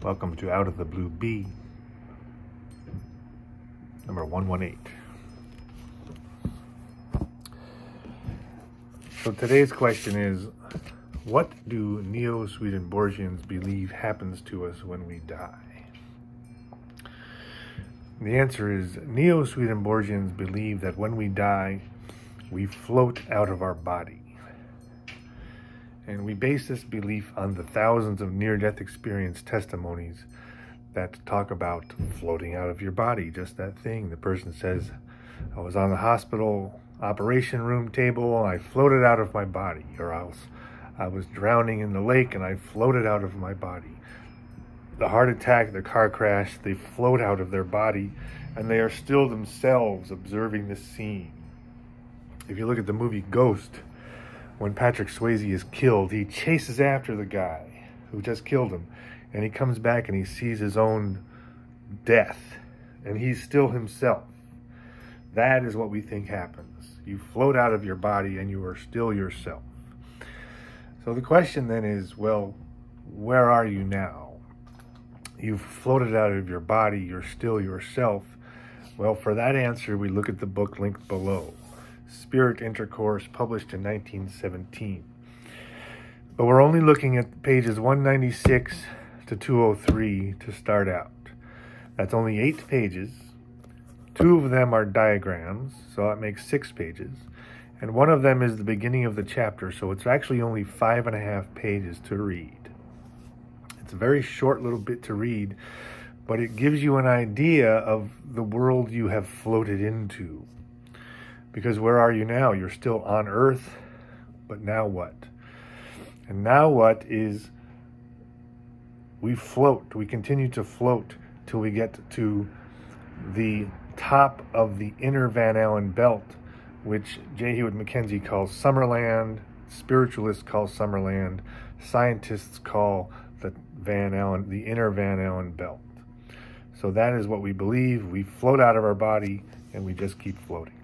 Welcome to Out of the Blue B, number 118. So today's question is, what do Neo-Swedenborgians believe happens to us when we die? The answer is, Neo-Swedenborgians believe that when we die, we float out of our body. And we base this belief on the thousands of near-death experience testimonies that talk about floating out of your body, just that thing. The person says, I was on the hospital operation room table, and I floated out of my body, or else I was drowning in the lake and I floated out of my body. The heart attack, the car crash, they float out of their body, and they are still themselves observing the scene. If you look at the movie Ghost, when Patrick Swayze is killed, he chases after the guy who just killed him, and he comes back and he sees his own death, and he's still himself. That is what we think happens. You float out of your body and you are still yourself. So the question then is, well, where are you now? You've floated out of your body, you're still yourself. Well, for that answer, we look at the book linked below, Spirit Intercourse, published in 1917. But we're only looking at pages 196 to 203 to start out. That's only 8 pages. 2 of them are diagrams, so that makes 6 pages. And one of them is the beginning of the chapter, so it's actually only 5.5 pages to read. It's a very short little bit to read, but it gives you an idea of the world you have floated into. Because where are you now? You're still on Earth, but now what? And now what is, we float. We continue to float till we get to the top of the inner Van Allen belt, which Hewat McKenzie calls Summerland, spiritualists call Summerland, scientists call the inner Van Allen belt. So that is what we believe. We float out of our body and we just keep floating.